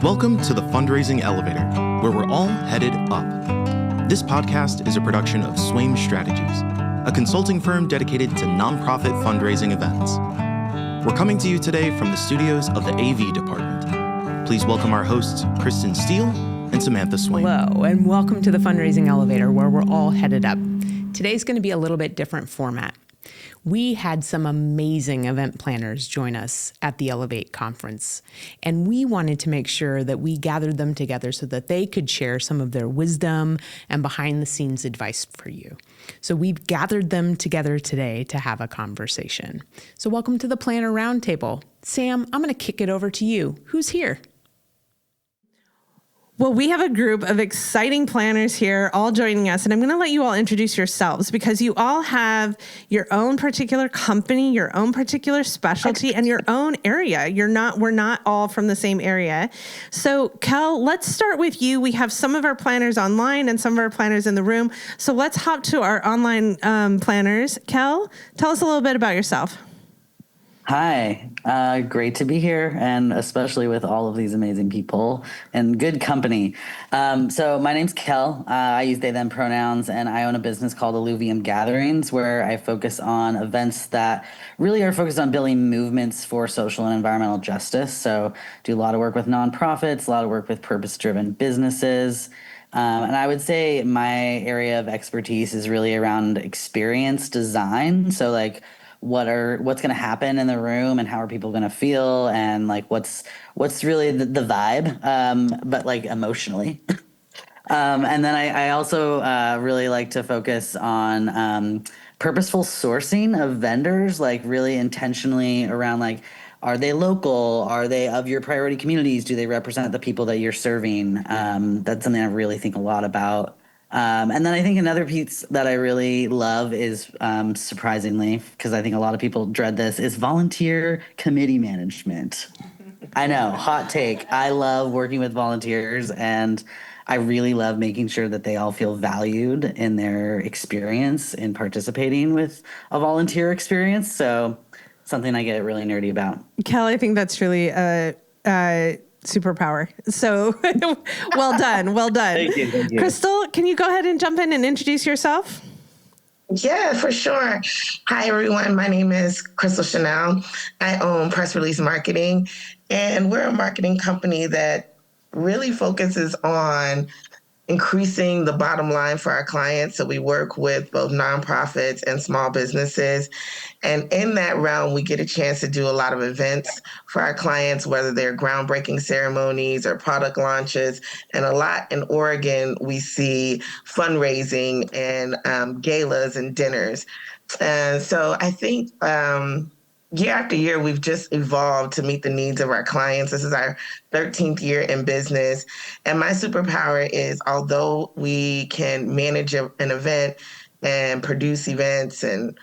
Welcome to the Fundraising Elevator, where we're all headed up. This podcast is a production of Swaim Strategies, a consulting firm dedicated to nonprofit fundraising events. We're coming to you today from the studios of the AV department. Please welcome our hosts, Kristen Steele and Samantha Swaim. Hello, and welcome to the Fundraising Elevator, where we're all headed up. Today's going to be a little bit different format. We had some amazing event planners join us at the Elevate conference, and we wanted to make sure that we gathered them together so that they could share some of their wisdom and behind-the-scenes advice for you. So we've gathered them together today to have a conversation. So welcome to the Planner Roundtable. Sam, I'm going to kick it over to you. Who's here? Well, we have a group of exciting planners here all joining us, and I'm going to let you all introduce yourselves because you all have your own particular company, your own particular specialty, and your own area. We're not all from the same area. So, Kel, let's start with you. We have some of our planners online and some of our planners in the room. So let's hop to our online planners. Kel, tell us a little bit about yourself. Hi, great to be here, and especially with all of these amazing people and good company. So my name's Kel. I use they, them pronouns, and I own a business called Alluvium Gatherings, where I focus on events that really are focused on building movements for social and environmental justice. So do a lot of work with nonprofits, a lot of work with purpose-driven businesses. And I would say my area of expertise is really around experience design. So like, what's going to happen in the room and how are people going to feel and like what's really the vibe, but like emotionally. And then I also really like to focus on purposeful sourcing of vendors, like really intentionally around like, are they local? Are they of your priority communities? Do they represent the people that you're serving? That's something I really think a lot about. And then I think another piece that I really love is, surprisingly, because I think a lot of people dread this, is volunteer committee management. I know, hot take. I love working with volunteers, and I really love making sure that they all feel valued in their experience in participating with a volunteer experience. So something I get really nerdy about. Kel, I think that's really superpower. So well done. Well done. Thank you. Crystal, can you go ahead and jump in and introduce yourself? Yeah, for sure. Hi, everyone. My name is Crystal Chanel. I own Press Release Marketing, and we're a marketing company that really focuses on increasing the bottom line for our clients. So we work with both nonprofits and small businesses. And in that realm, we get a chance to do a lot of events for our clients, whether they're groundbreaking ceremonies or product launches. And a lot in Oregon, we see fundraising and galas and dinners. And so I think year after year, we've just evolved to meet the needs of our clients. This is our 13th year in business. And my superpower is, although we can manage an event and produce events and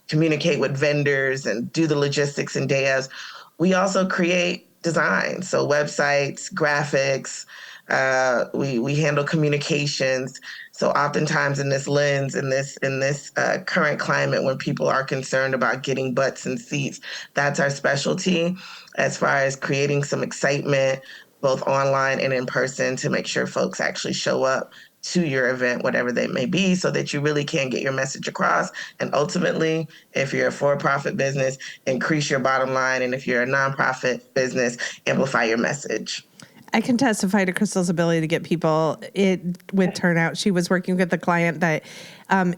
communicate with vendors and do the logistics and day-ofs, we also create design. So websites, graphics, we handle communications. So oftentimes in this lens, in this current climate, when people are concerned about getting butts and seats, that's our specialty as far as creating some excitement, both online and in person, to make sure folks actually show up to your event, whatever they may be, so that you really can get your message across. And ultimately, if you're a for-profit business, increase your bottom line. And if you're a nonprofit business, amplify your message. I can testify to Crystal's ability to get people with turnout. She was working with a client that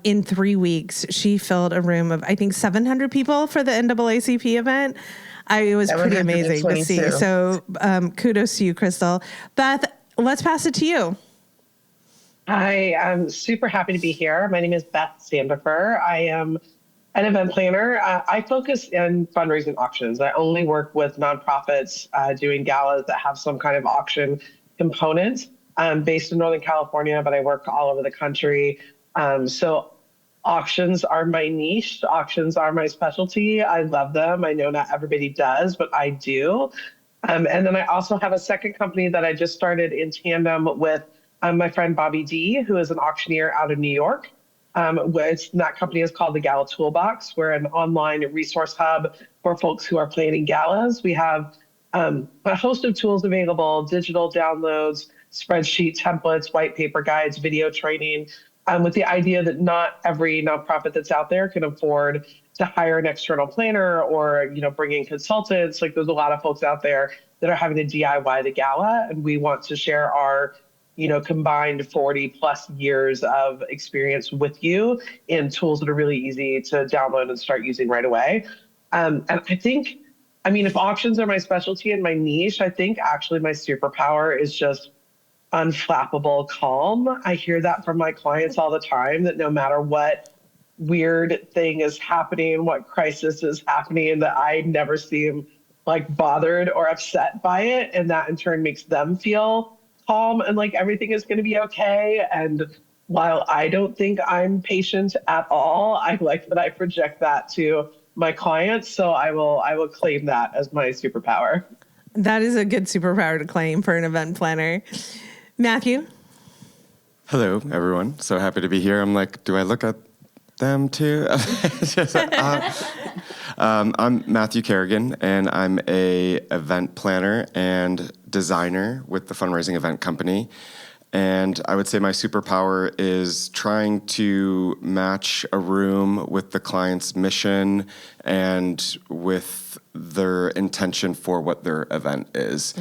in 3 weeks, she filled a room of, I think, 700 people for the NAACP event. It was pretty amazing to see. So kudos to you, Crystal. Beth, let's pass it to you. Hi, I'm super happy to be here. My name is Beth Sandifer. I am an event planner. I focus in fundraising auctions. I only work with nonprofits doing galas that have some kind of auction component. I'm based in Northern California, but I work all over the country. So auctions are my niche. Auctions are my specialty. I love them. I know not everybody does, but I do. And then I also have a second company that I just started in tandem with my friend Bobby D, who is an auctioneer out of New York. That company is called the Gala Toolbox. We're an online resource hub for folks who are planning galas. We have A host of tools available, digital downloads, spreadsheet templates, white paper guides, video training, with the idea that not every nonprofit that's out there can afford to hire an external planner or, bring in consultants. Like there's a lot of folks out there that are having to DIY the gala, and we want to share our combined 40 plus years of experience with you in tools that are really easy to download and start using right away. And if auctions are my specialty and my niche, I think actually my superpower is just unflappable calm. I hear that from my clients all the time, that no matter what weird thing is happening, what crisis is happening, that I never seem like bothered or upset by it. And that in turn makes them feel calm and like everything is going to be okay. And while I don't think I'm patient at all, I like that I project that to my clients. So I will claim that as my superpower. That is a good superpower to claim for an event planner. Matthew? Hello, everyone. So happy to be here. I'm like, do I look at them too? I'm Matthew Kerrigan, and I'm a event planner and designer with the Fundraising event company. And I would say my superpower is trying to match a room with the client's mission and with their intention for what their event is.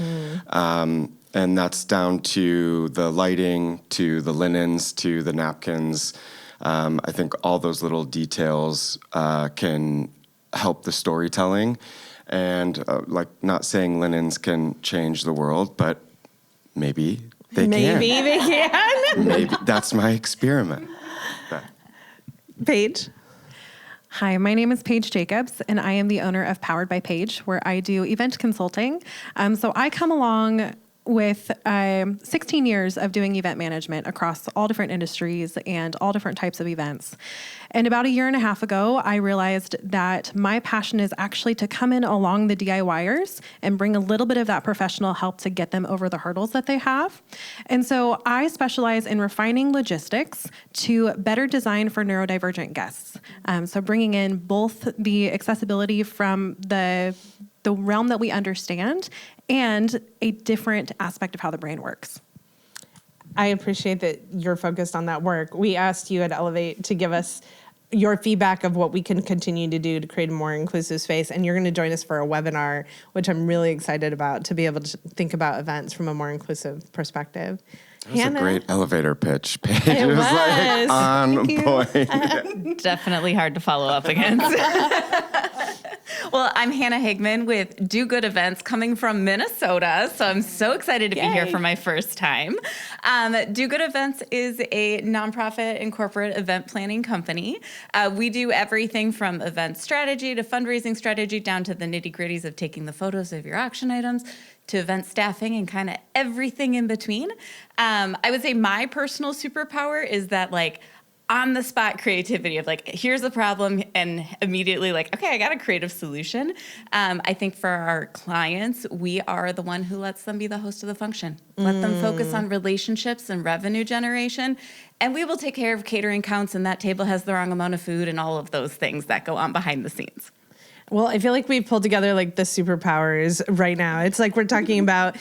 And that's down to the lighting, to the linens, to the napkins. I think all those little details can help the storytelling. And not saying linens can change the world, but maybe they can. Maybe they can. Maybe that's my experiment. Paige? Hi, my name is Paige Jacobs, and I am the owner of Powered by Paige, where I do event consulting. So I come along with 16 years of doing event management across all different industries and all different types of events. And about a year and a half ago, I realized that my passion is actually to come in along the DIYers and bring a little bit of that professional help to get them over the hurdles that they have. And so I specialize in refining logistics to better design for neurodivergent guests. So bringing in both the accessibility from the realm that we understand and a different aspect of how the brain works. I appreciate that you're focused on that work. We asked you at Elevate to give us your feedback of what we can continue to do to create a more inclusive space. And you're going to join us for a webinar, which I'm really excited about, to be able to think about events from a more inclusive perspective. That was a great elevator pitch, Paige. It was. Like on point. Definitely hard to follow up against. Well, I'm Hannah Higman with Do Good Events, coming from Minnesota. So I'm so excited to be here for my first time. Do Good Events is a nonprofit and corporate event planning company. We do everything from event strategy to fundraising strategy, down to the nitty-gritties of taking the photos of your auction items, to event staffing and kind of everything in between. I would say my personal superpower is that on the spot creativity of here's the problem, and immediately okay, I got a creative solution. I think for our clients, we are the one who lets them be the host of the function. Let them focus on relationships and revenue generation, and we will take care of catering counts, and that table has the wrong amount of food and all of those things that go on behind the scenes. Well, I feel like we've pulled together the superpowers right now. It's like we're talking about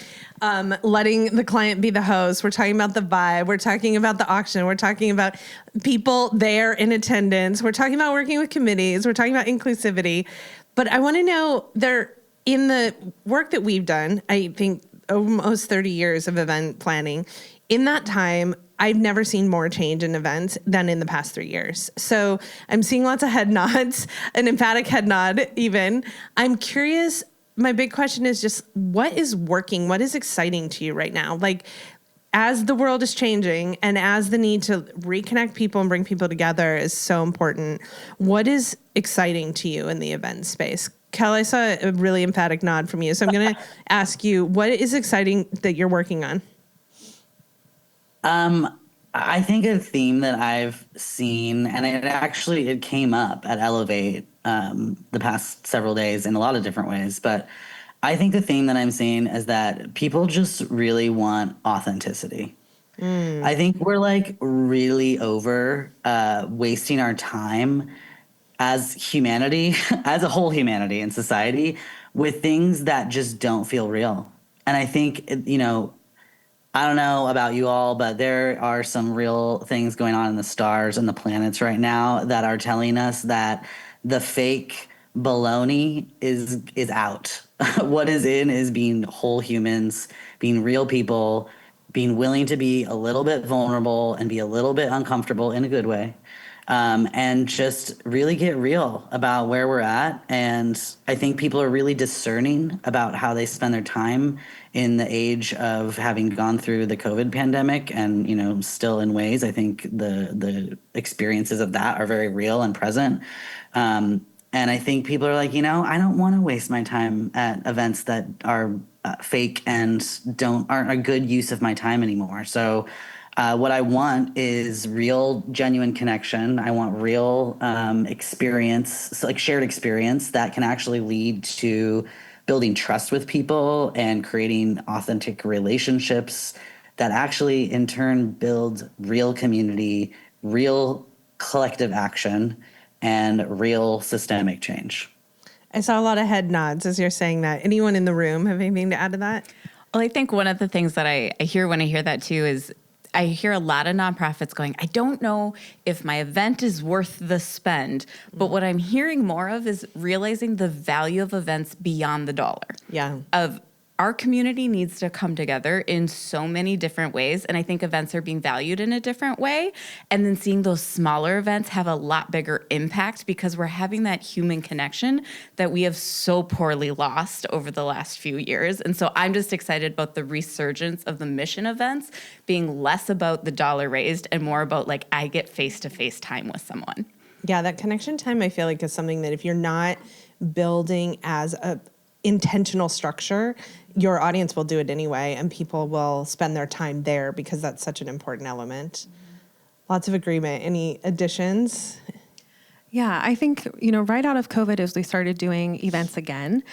letting the client be the host. We're talking about the vibe. We're talking about the auction. We're talking about people there in attendance. We're talking about working with committees. We're talking about inclusivity. But I want to know, in the work that we've done, I think almost 30 years of event planning, in that time, I've never seen more change in events than in the past 3 years. So I'm seeing lots of head nods, an emphatic head nod even. I'm curious, my big question is just, what is working? What is exciting to you right now? As the world is changing and as the need to reconnect people and bring people together is so important, what is exciting to you in the event space? Kel, I saw a really emphatic nod from you. So I'm going to ask you, what is exciting that you're working on? I think a theme that I've seen, and it came up at Elevate the past several days in a lot of different ways, but I think the theme that I'm seeing is that people just really want authenticity. I think we're really over wasting our time as humanity, as a whole humanity and society, with things that just don't feel real. And I think, I don't know about you all, but there are some real things going on in the stars and the planets right now that are telling us that the fake baloney is out. What is in is being whole humans, being real people, being willing to be a little bit vulnerable and be a little bit uncomfortable in a good way. And just really get real about where we're at. And I think people are really discerning about how they spend their time in the age of having gone through the COVID pandemic and, still in ways, I think the experiences of that are very real and present. And I think people are like, I don't want to waste my time at events that are fake and aren't a good use of my time anymore. So what I want is real, genuine connection. I want real experience, like shared experience that can actually lead to building trust with people and creating authentic relationships that actually in turn build real community, real collective action, and real systemic change. I saw a lot of head nods as you're saying that. Anyone in the room have anything to add to that? Well, I think one of the things that I hear when I hear that too is I hear a lot of nonprofits going, I don't know if my event is worth the spend. But what I'm hearing more of is realizing the value of events beyond the dollar. Yeah. Of our community needs to come together in so many different ways. And I think events are being valued in a different way. And then seeing those smaller events have a lot bigger impact because we're having that human connection that we have so poorly lost over the last few years. And so I'm just excited about the resurgence of the mission events being less about the dollar raised and more about like, I get face-to-face time with someone. Yeah, that connection time I feel like is something that if you're not building as a intentional structure, your audience will do it anyway, and people will spend their time there because that's such an important element. Lots of agreement. Any additions? Yeah, I think, right out of COVID, as we started doing events again,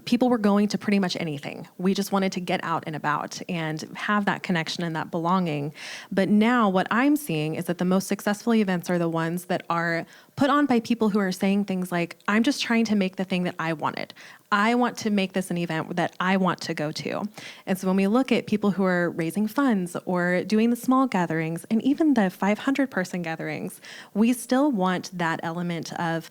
people were going to pretty much anything. We just wanted to get out and about and have that connection and that belonging. But now what I'm seeing is that the most successful events are the ones that are put on by people who are saying things like, I'm just trying to make the thing that I wanted. I want to make this an event that I want to go to. And so when we look at people who are raising funds or doing the small gatherings and even the 500-person gatherings, we still want that element of,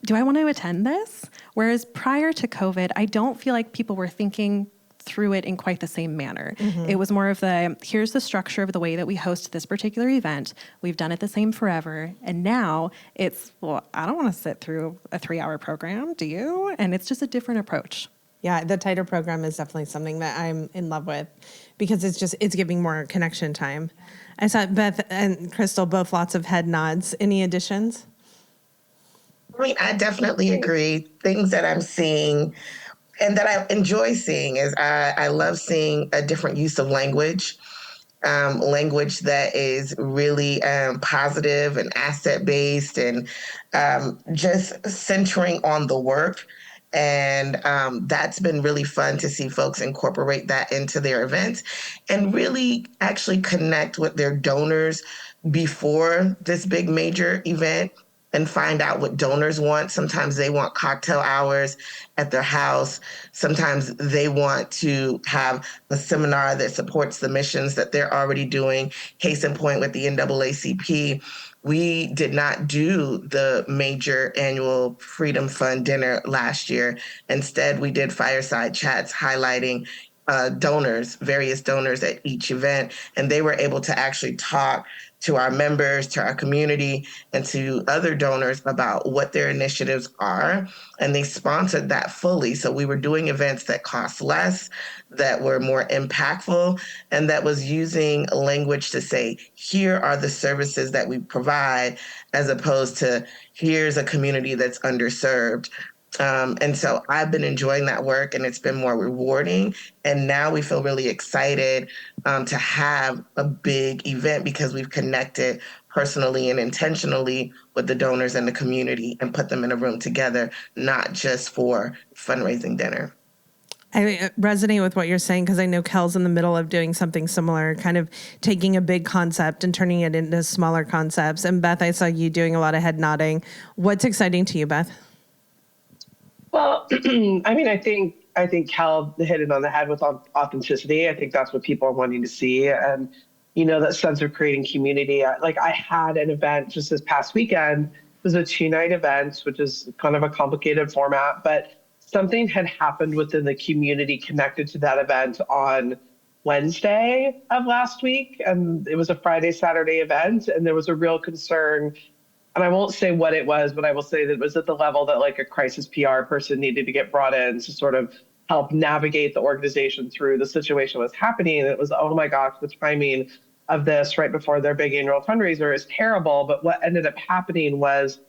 do I want to attend this? Whereas prior to COVID, I don't feel like people were thinking through it in quite the same manner. Mm-hmm. It was more of here's the structure of the way that we host this particular event. We've done it the same forever. And now it's, I don't want to sit through a 3-hour program, do you? And it's just a different approach. Yeah, the tighter program is definitely something that I'm in love with because it's giving more connection time. I saw Beth and Crystal both lots of head nods. Any additions? I definitely agree. Things that I'm seeing and that I enjoy seeing is I love seeing a different use of language, language that is really positive and asset-based and just centering on the work. And that's been really fun to see folks incorporate that into their events and really actually connect with their donors before this big major event and find out what donors want. Sometimes they want cocktail hours at their house. Sometimes they want to have a seminar that supports the missions that they're already doing. Case in point with the NAACP, we did not do the major annual Freedom Fund dinner last year. Instead, we did fireside chats highlighting donors, various donors at each event, and they were able to actually talk to our members, to our community, and to other donors about what their initiatives are. And they sponsored that fully. So we were doing events that cost less, that were more impactful, and that was using language to say, here are the services that we provide, as opposed to here's a community that's underserved. And so I've been enjoying that work and it's been more rewarding. And now we feel really excited to have a big event because we've connected personally and intentionally with the donors and the community and put them in a room together, not just for fundraising dinner. I resonate with what you're saying because I know Kel's in the middle of doing something similar, kind of taking a big concept and turning it into smaller concepts. And Beth, I saw you doing a lot of head nodding. What's exciting to you, Beth? Well, I mean, I think Cal hit it on the head with authenticity. I think that's what people are wanting to see. And, that sense of creating community. I had an event just this past weekend. It was a 2-night event, which is kind of a complicated format, but something had happened within the community connected to that event on Wednesday of last week. And it was a Friday, Saturday event. And there was a real concern. And I won't say what it was, but I will say that it was at the level that a crisis PR person needed to get brought in to sort of help navigate the organization through the situation that was happening. And it was, oh my gosh, the timing of this right before their big annual fundraiser is terrible. But what ended up happening was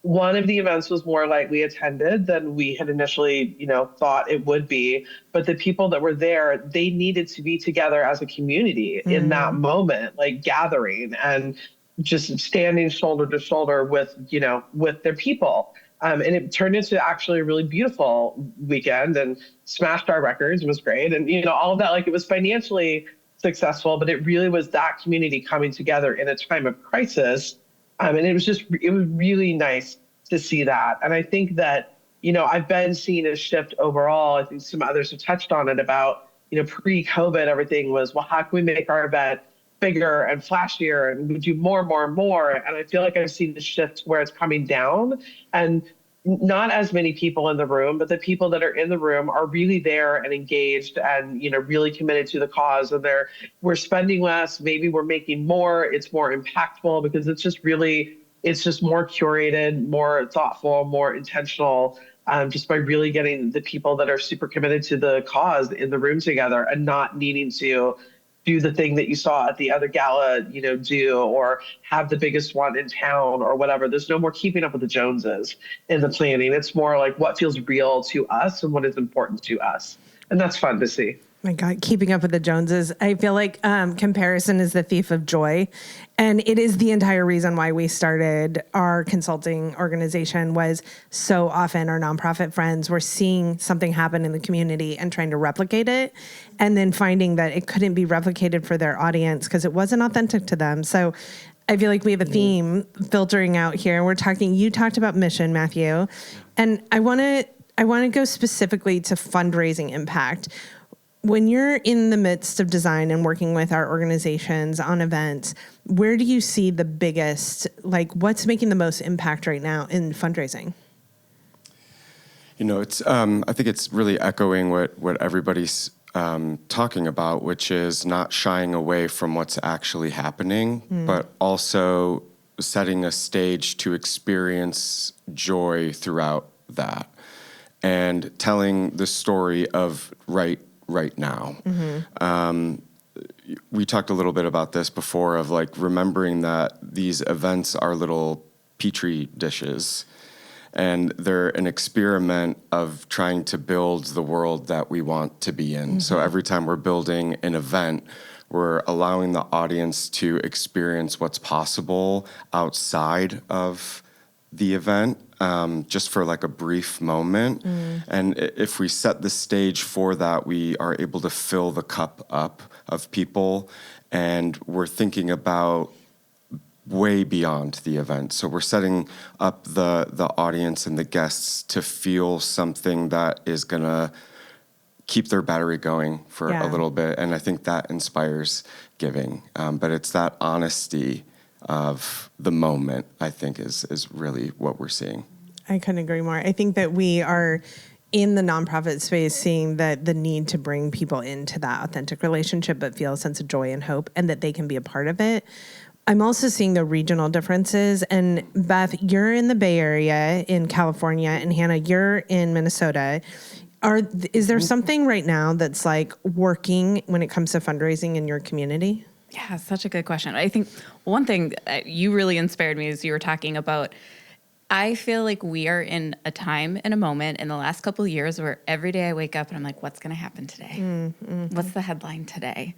one of the events was more lightly attended than we had initially, thought it would be. But the people that were there, they needed to be together as a community in that moment, gathering and just standing shoulder to shoulder with their people. And it turned into actually a really beautiful weekend and smashed our records. It was great. And, all of that, it was financially successful, but it really was that community coming together in a time of crisis. And it was really nice to see that. And I think that, I've been seeing a shift overall. I think some others have touched on it about, pre-COVID, everything was, well, how can we make our event bigger and flashier and we do more and more and more. And I feel like I've seen the shift where it's coming down and not as many people in the room, but the people that are in the room are really there and engaged and, really committed to the cause. And we're spending less, maybe we're making more, it's more impactful because it's just more curated, more thoughtful, more intentional, just by really getting the people that are super committed to the cause in the room together and not needing to do the thing that you saw at the other gala, do, or have the biggest one in town or whatever. There's no more keeping up with the Joneses in the planning. It's more like what feels real to us and what is important to us. And that's fun to see. My God, keeping up with the Joneses. I feel like comparison is the thief of joy. And it is the entire reason why we started our consulting organization was so often our nonprofit friends were seeing something happen in the community and trying to replicate it and then finding that it couldn't be replicated for their audience because it wasn't authentic to them. So I feel like we have a theme filtering out here. You talked about mission, Matthew, and I want to go specifically to fundraising impact. When you're in the midst of design and working with our organizations on events, where do you see the biggest, what's making the most impact right now in fundraising? It's I think it's really echoing what everybody's talking about, which is not shying away from what's actually happening, but also setting a stage to experience joy throughout that and telling the story of right now. We talked a little bit about this before of remembering that these events are little petri dishes and they're an experiment of trying to build the world that we want to be in. So every time we're building an event, we're allowing the audience to experience what's possible outside of the event, just for a brief moment. And if we set the stage for that, we are able to fill the cup up of people, and we're thinking about way beyond the event. So we're setting up the audience and the guests to feel something that is gonna keep their battery going for a little bit. And I think that inspires giving. But it's that honesty of the moment, I think, is really what we're seeing. I couldn't agree more. I think that we are in the nonprofit space seeing that the need to bring people into that authentic relationship, but feel a sense of joy and hope and that they can be a part of it. I'm also seeing the regional differences. And Beth, you're in the Bay Area in California, and Hannah, you're in Minnesota. Is there something right now that's working when it comes to fundraising in your community? Yeah, such a good question. I think one thing you really inspired me as you were talking about, I feel like we are in a time and a moment in the last couple of years where every day I wake up and I'm like, what's going to happen today? What's the headline today?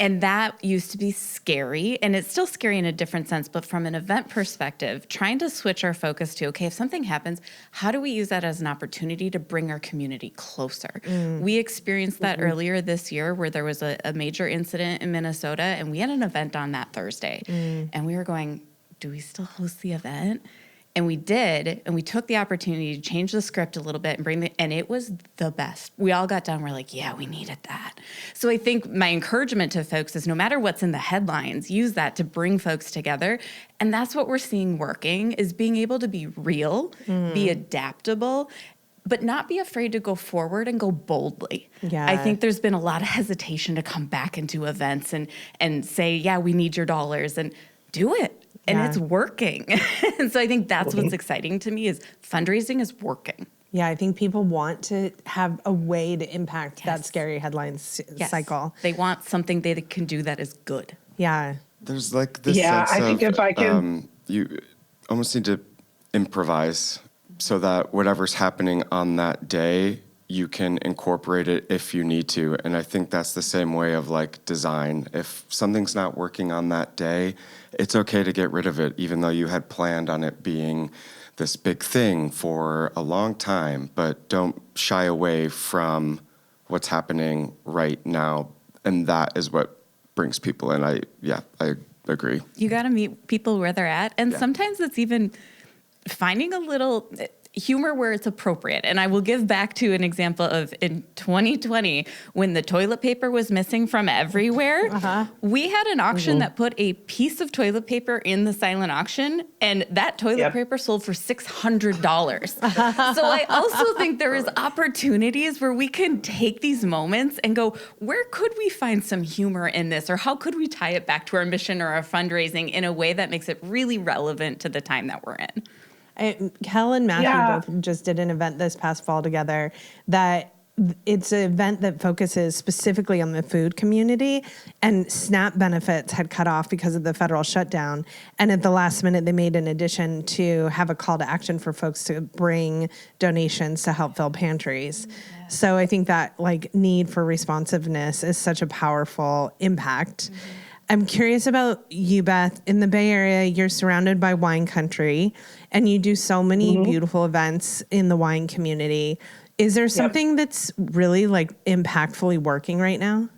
And that used to be scary, and it's still scary in a different sense, but from an event perspective, trying to switch our focus to, okay, if something happens, how do we use that as an opportunity to bring our community closer? We experienced that earlier this year where there was a major incident in Minnesota, and we had an event on that Thursday. And we were going, do we still host the event? And we did, and we took the opportunity to change the script a little bit and it was the best. We all got down, we're like, yeah, we needed that. So I think my encouragement to folks is no matter what's in the headlines, use that to bring folks together. And that's what we're seeing working, is being able to be real, be adaptable, but not be afraid to go forward and go boldly. Yeah. I think there's been a lot of hesitation to come back into events and say, yeah, we need your dollars, and do it. And it's working. And so I think that's what's exciting to me, is fundraising is working. Yeah, I think people want to have a way to impact that scary headlines cycle. They want something they can do that is good. Yeah. There's like this Yeah, sense I think of, if I can... you almost need to improvise so that whatever's happening on that day, you can incorporate it if you need to. And I think that's the same way of like design. If something's not working on that day, it's okay to get rid of it, even though you had planned on it being this big thing for a long time. But don't shy away from what's happening right now. And that is what brings people in. I agree. You got to meet people where they're at. And sometimes it's even finding a little humor where it's appropriate. And I will give back to an example of in 2020, when the toilet paper was missing from everywhere, we had an auction that put a piece of toilet paper in the silent auction, and that toilet paper sold for $600. So I also think there is opportunities where we can take these moments and go, where could we find some humor in this? Or how could we tie it back to our mission or our fundraising in a way that makes it really relevant to the time that we're in? Kel and Matthew both just did an event this past fall together that it's an event that focuses specifically on the food community, and SNAP benefits had cut off because of the federal shutdown. And at the last minute, they made an addition to have a call to action for folks to bring donations to help fill pantries. So I think that like need for responsiveness is such a powerful impact. I'm curious about you, Beth. In the Bay Area, you're surrounded by wine country, and you do so many beautiful events in the wine community. Is there something that's really like impactfully working right now?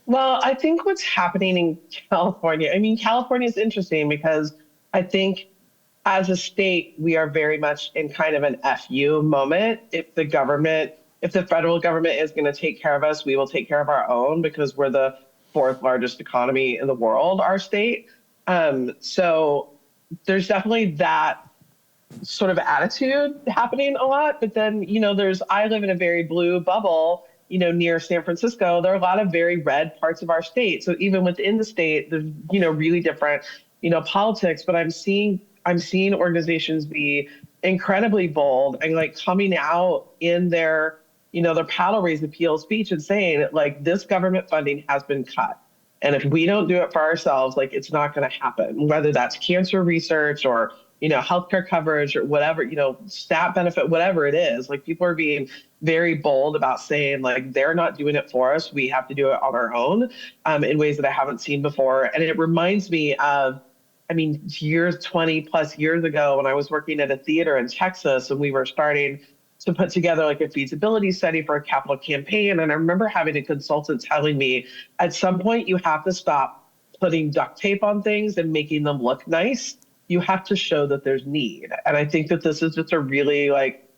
Well, I think what's happening in California, California is interesting because I think as a state, we are very much in kind of an FU moment. If the federal government is going to take care of us, we will take care of our own because we're the fourth largest economy in the world, our state. So there's definitely that sort of attitude happening a lot. But then, I live in a very blue bubble, near San Francisco. There are a lot of very red parts of our state. So even within the state, there's, really different, politics. But I'm seeing organizations be incredibly bold and like coming out in their paddle raise appeal speech and saying like this government funding has been cut. And if we don't do it for ourselves, like it's not going to happen, whether that's cancer research or, healthcare coverage or whatever, SNAP benefit, whatever it is. Like people are being very bold about saying like they're not doing it for us. We have to do it on our own in ways that I haven't seen before. And it reminds me of, 20 plus years ago when I was working at a theater in Texas and we were starting to put together like a feasibility study for a capital campaign. And I remember having a consultant telling me, at some point you have to stop putting duct tape on things and making them look nice. You have to show that there's need. And I think that this is just a really like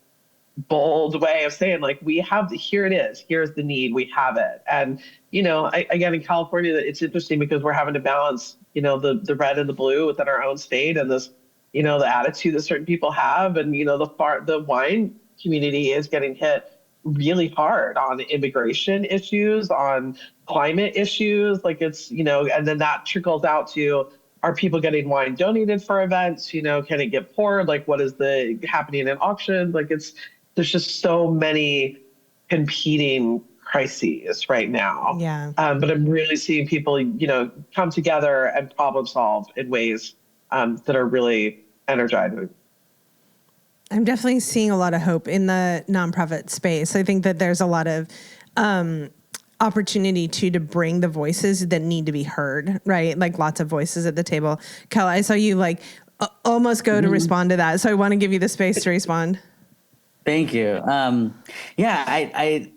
bold way of saying like, here it is, here's the need, we have it. And, again, in California, it's interesting because we're having to balance, the red and the blue within our own state and this, the attitude that certain people have. And, the wine community is getting hit really hard on immigration issues, on climate issues. Like it's, and then that trickles out to, are people getting wine donated for events? Can it get poured? Like what is happening in auctions? Like there's just so many competing crises right now. Yeah. But I'm really seeing people, come together and problem solve in ways that are really energizing. I'm definitely seeing a lot of hope in the nonprofit space. I think that there's a lot of opportunity to bring the voices that need to be heard, right? Like lots of voices at the table. Kel, I saw you like almost go to respond to that. So I want to give you the space to respond. Thank you. Yeah, I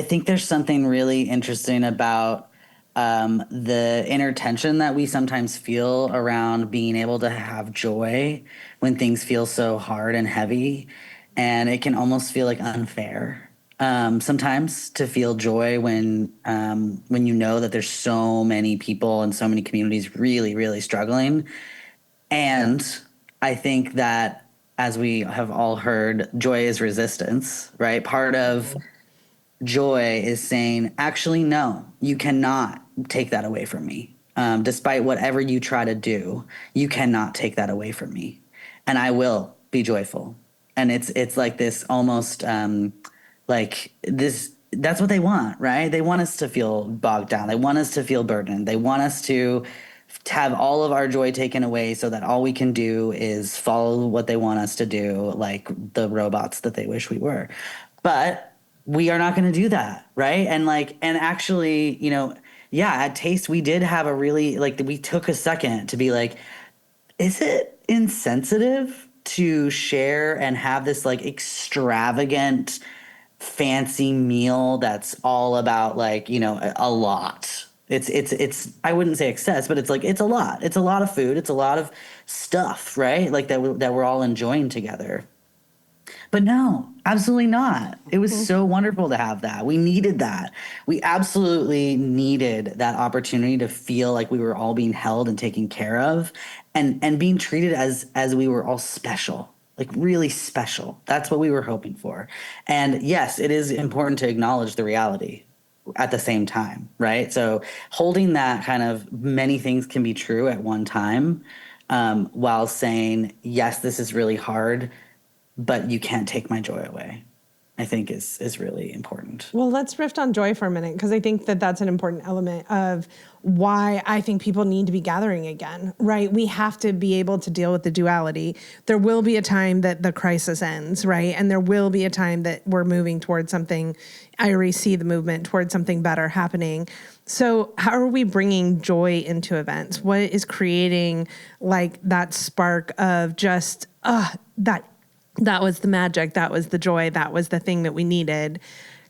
think there's something really interesting about the inner tension that we sometimes feel around being able to have joy when things feel so hard and heavy, and it can almost feel like unfair sometimes to feel joy when you know that there's so many people and so many communities really, really struggling. And I think that, as we have all heard, joy is resistance, right? Part of joy is saying, actually, no, you cannot take that away from me. Despite whatever you try to do, you cannot take that away from me. And I will be joyful. And it's like this almost like this. That's what they want, right? They want us to feel bogged down. They want us to feel burdened. They want us to have all of our joy taken away so that all we can do is follow what they want us to do, like the robots that they wish we were. But we are not going to do that, right? And actually, at Taste, we did have a really, we took a second to be like, is it insensitive to share and have this extravagant, fancy meal that's all about a lot? It's I wouldn't say excess, but it's a lot. It's a lot of food. It's a lot of stuff, right? That we're all enjoying together. But no, absolutely not. It was so wonderful to have that. We needed that. We absolutely needed that opportunity to feel like we were all being held and taken care of, and being treated as we were all special, like really special. That's what we were hoping for. And yes, it is important to acknowledge the reality at the same time, right? So holding that kind of many things can be true at one time, while saying, yes, this is really hard, but you can't take my joy away, I think is really important. Well, let's riff on joy for a minute, because I think that that's an important element of why I think people need to be gathering again, right? We have to be able to deal with the duality. There will be a time that the crisis ends, right? And there will be a time that we're moving towards something. I already see the movement towards something better happening. So how are we bringing joy into events? What is creating that spark of just, that was the magic. That was the joy. That was the thing that we needed.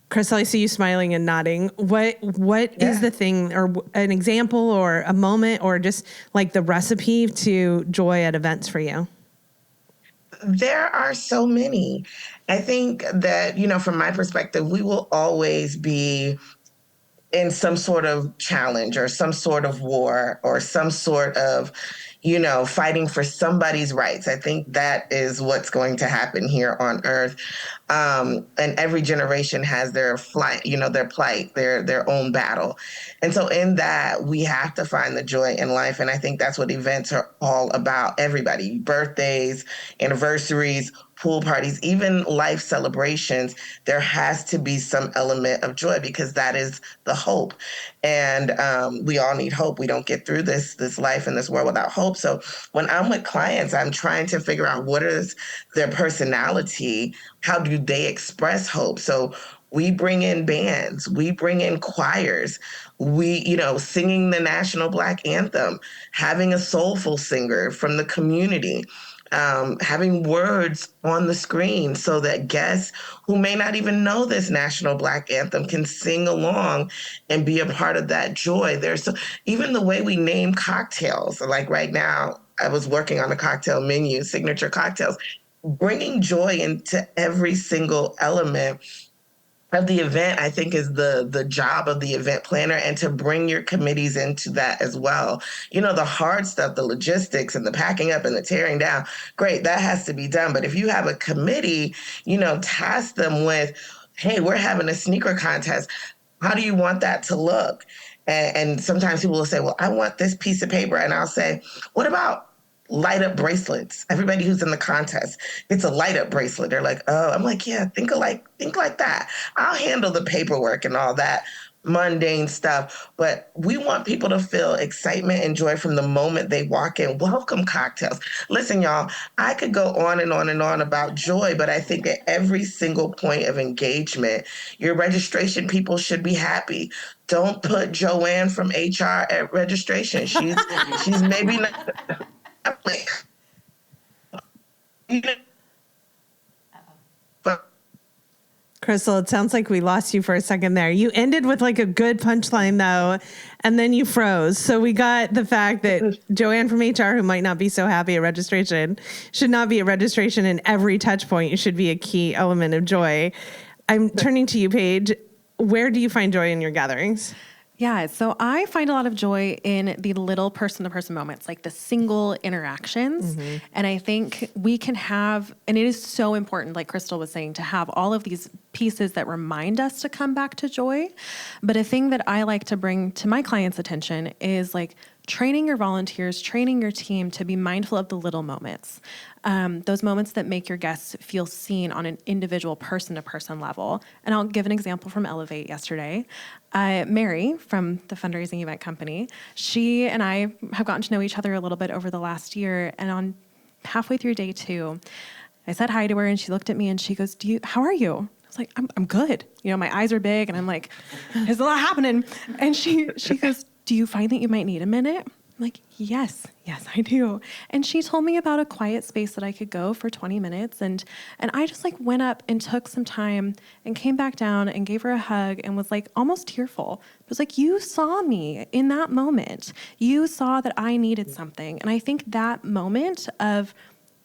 Crystal, I see you smiling and nodding. What is the thing, or an example or a moment, or just the recipe to joy at events for you? There are so many. I think that, from my perspective, we will always be in some sort of challenge or some sort of war or some sort of, fighting for somebody's rights. I think that is what's going to happen here on Earth. And every generation has their their plight, their own battle. And so in that, we have to find the joy in life. And I think that's what events are all about. Everybody, birthdays, anniversaries, pool parties, even life celebrations, there has to be some element of joy, because that is the hope. And we all need hope. We don't get through this life and this world without hope. So when I'm with clients, I'm trying to figure out what is their personality, how do they express hope? So we bring in bands, we bring in choirs, we, singing the national Black anthem, having a soulful singer from the community, having words on the screen so that guests who may not even know this national Black anthem can sing along and be a part of that joy. Even the way we name cocktails, like right now, I was working on a cocktail menu, signature cocktails, bringing joy into every single element of the event, I think, is the job of the event planner, and to bring your committees into that as well. The hard stuff, the logistics and the packing up and the tearing down, great, that has to be done. But if you have a committee, task them with, hey, we're having a sneaker contest. How do you want that to look? And sometimes people will say, well, I want this piece of paper. And I'll say, what about light up bracelets? Everybody who's in the contest gets a light up bracelet. They're like, oh, I'm like, yeah, think like that. I'll handle the paperwork and all that. mundane stuff, but we want people to feel excitement and joy from the moment they walk in. Welcome cocktails. Listen, y'all, I could go on and on and on about joy, but I think at every single point of engagement, your registration people should be happy. Don't put Joanne from HR at registration. She's maybe not. Crystal, it sounds like we lost you for a second there. You ended with like a good punchline though, and then you froze. So we got the fact that Joanne from HR, who might not be so happy at registration, should not be at registration, and every touch point should be a key element of joy. I'm turning to you, Paige. Where do you find joy in your gatherings? Yeah, so I find a lot of joy in the little person-to-person moments, like the single interactions. Mm-hmm. And I think we can have, and it is so important, like Crystal was saying, to have all of these pieces that remind us to come back to joy. But a thing that I like to bring to my clients' attention is like training your volunteers, training your team to be mindful of the little moments. Those moments that make your guests feel seen on an individual person-to-person level. And I'll give an example from Elevate yesterday. Mary from the Fundraising Event Company, she and I have gotten to know each other a little bit over the last year. And on halfway through day 2, I said hi to her and she looked at me and she goes, how are you? I was like, I'm good. You know, my eyes are big and I'm like, there's a lot happening. And she goes, do you find that you might need a minute? I'm like, yes, I do. And she told me about a quiet space that I could go for 20 minutes. And I just like went up and took some time and came back down and gave her a hug and was like almost tearful. It was like, you saw me in that moment. You saw that I needed something. And I think that moment of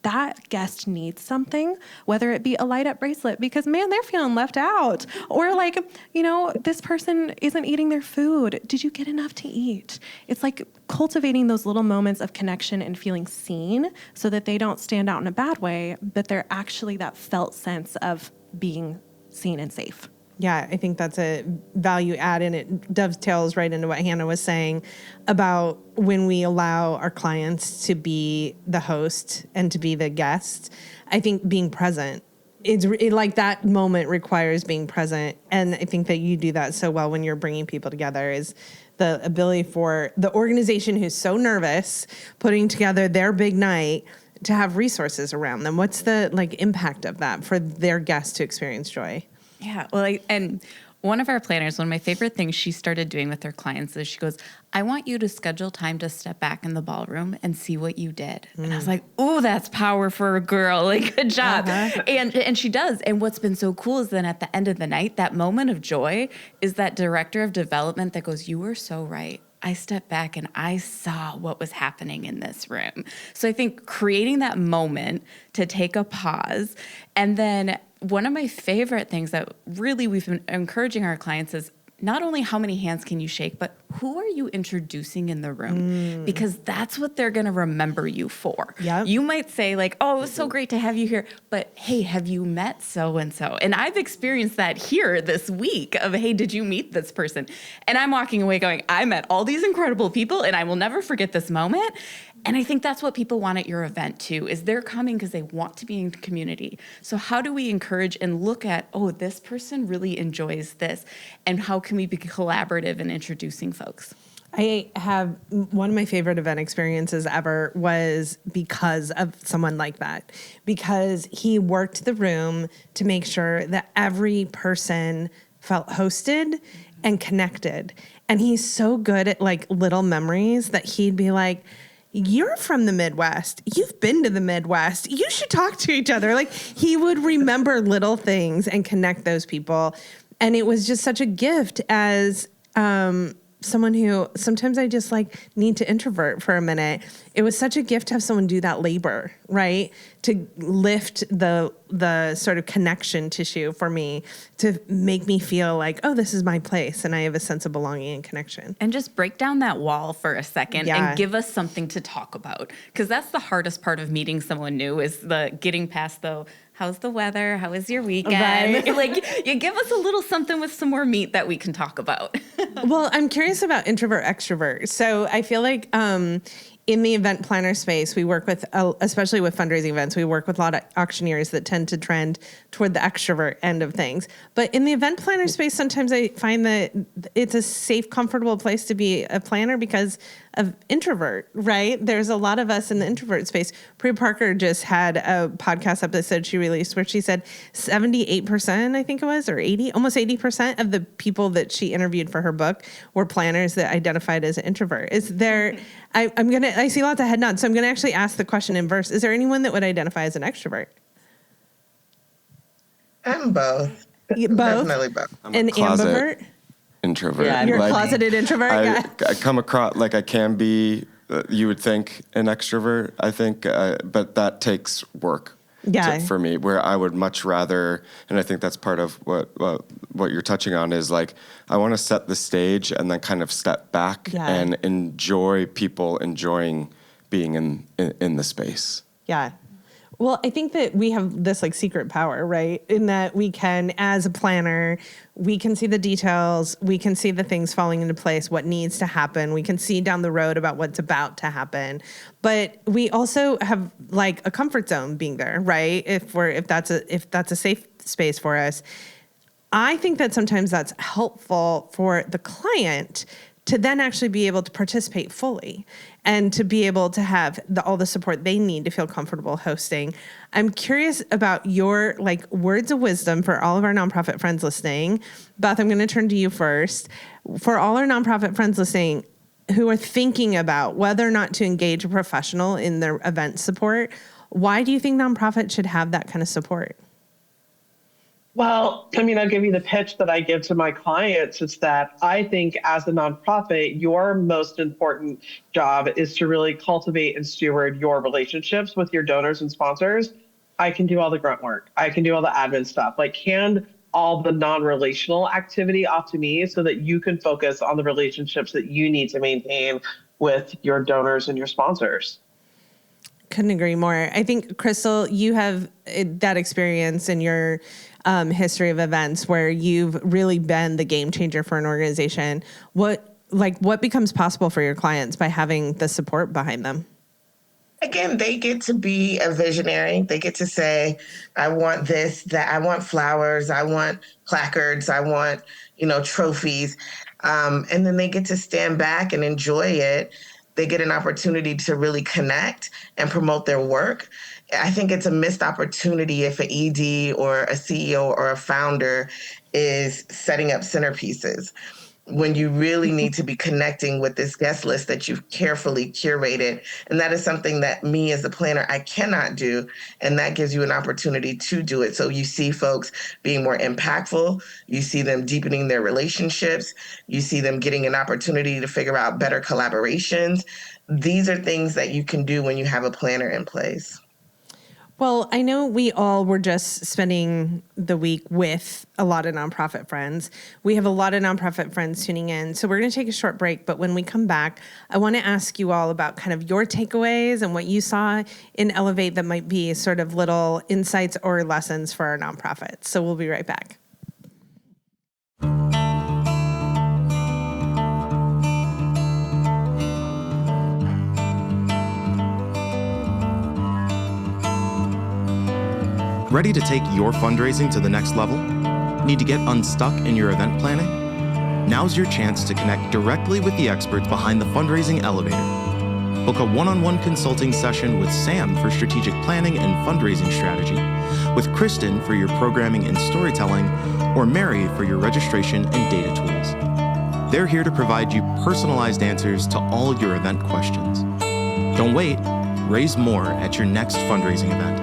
that guest needs something, whether it be a light up bracelet because man, they're feeling left out, or like, you know, this person isn't eating their food. Did you get enough to eat? It's like cultivating those little moments of connection and feeling seen so that they don't stand out in a bad way, but they're actually that felt sense of being seen and safe. Yeah, I think that's a value add, and it dovetails right into what Hannah was saying about when we allow our clients to be the host and to be the guest. I think being present, like that moment requires being present, and I think that you do that so well when you're bringing people together is the ability for the organization who's so nervous putting together their big night to have resources around them. What's the like impact of that for their guests to experience joy? Yeah, well, and one of our planners, one of my favorite things she started doing with her clients is she goes, I want you to schedule time to step back in the ballroom and see what you did. And I was like, oh, that's power for a girl. Like, good job. Uh-huh. And she does. And what's been so cool is then at the end of the night, that moment of joy is that director of development that goes, you were so right. I stepped back and I saw what was happening in this room. So I think creating that moment to take a pause. And then one of my favorite things that really we've been encouraging our clients is not only how many hands can you shake, but who are you introducing in the room? Because that's what they're going to remember you for. Yep. You might say like, oh, it was so great to have you here. But hey, have you met so-and-so? And I've experienced that here this week of, hey, did you meet this person? And I'm walking away going, I met all these incredible people and I will never forget this moment. And I think that's what people want at your event too, is they're coming because they want to be in community. So how do we encourage and look at, oh, this person really enjoys this, and how can we be collaborative in introducing folks? I have one of my favorite event experiences ever was because of someone like that, because he worked the room to make sure that every person felt hosted and connected. And he's so good at like little memories that he'd be like, you're from the Midwest. You've been to the Midwest. You should talk to each other. Like he would remember little things and connect those people. And it was just such a gift as someone who sometimes I just like need to introvert for a minute. It was such a gift to have someone do that labor, right? To lift the sort of connection tissue for me, to make me feel like, oh, this is my place and I have a sense of belonging and connection. And just break down that wall for a second and give us something to talk about. Because that's the hardest part of meeting someone new is the getting past the, how's the weather? How was your weekend? Right. Like you give us a little something with some more meat that we can talk about. Well, I'm curious about introvert extrovert. So I feel like in the event planner space, we work with, especially with fundraising events, we work with a lot of auctioneers that tend to trend toward the extrovert end of things. But in the event planner space, sometimes I find that it's a safe, comfortable place to be a planner because of introvert, right? There's a lot of us in the introvert space. Priya Parker just had a podcast episode she released where she said 78%, I think it was, or 80, almost 80% of the people that she interviewed for her book were planners that identified as an introvert. Is there, I see lots of head nods, so I'm going to actually ask the question in verse. Is there anyone that would identify as an extrovert? I'm both. Both? Definitely both. I'm An a closet ambivert? introvert. Yeah, You're a Like, closeted introvert? I come across like I can be, you would think, an extrovert, I think, but that takes work for me, where I would much rather, and I think that's part of what you're touching on is like, I want to set the stage and then kind of step back and enjoy people enjoying being in the space. Yeah. Well, I think that we have this like secret power, right? In that we can, as a planner, we can see the details, we can see the things falling into place, what needs to happen. We can see down the road about what's about to happen. But we also have like a comfort zone being there, right? If that's a safe space for us. I think that sometimes that's helpful for the client to then actually be able to participate fully and to be able to have all the support they need to feel comfortable hosting. I'm curious about your like words of wisdom for all of our nonprofit friends listening. Beth, I'm going to turn to you first. For all our nonprofit friends listening who are thinking about whether or not to engage a professional in their event support, why do you think nonprofits should have that kind of support? Well, I mean, I'll give you the pitch that I give to my clients. It's that I think as a nonprofit, your most important job is to really cultivate and steward your relationships with your donors and sponsors. I can do all the grunt work. I can do all the admin stuff. Like, hand all the non-relational activity off to me so that you can focus on the relationships that you need to maintain with your donors and your sponsors. Couldn't agree more. I think, Crystal, you have that experience in your history of events where you've really been the game changer for an organization. What becomes possible for your clients by having the support behind them? Again, they get to be a visionary. They get to say, I want this, that I want flowers, I want placards, I want, trophies. And then they get to stand back and enjoy it. They get an opportunity to really connect and promote their work. I think it's a missed opportunity if an ED or a CEO or a founder is setting up centerpieces when you really need to be connecting with this guest list that you've carefully curated. And that is something that me as a planner, I cannot do. And that gives you an opportunity to do it. So you see folks being more impactful. You see them deepening their relationships. You see them getting an opportunity to figure out better collaborations. These are things that you can do when you have a planner in place. Well, I know we all were just spending the week with a lot of nonprofit friends. We have a lot of nonprofit friends tuning in. So we're going to take a short break. But when we come back, I want to ask you all about kind of your takeaways and what you saw in Elevate that might be sort of little insights or lessons for our nonprofits. So we'll be right back. Ready to take your fundraising to the next level? Need to get unstuck in your event planning? Now's your chance to connect directly with the experts behind the Fundraising Elevator. Book a one-on-one consulting session with Sam for strategic planning and fundraising strategy, with Kristen for your programming and storytelling, or Mary for your registration and data tools. They're here to provide you personalized answers to all your event questions. Don't wait. Raise more at your next fundraising event.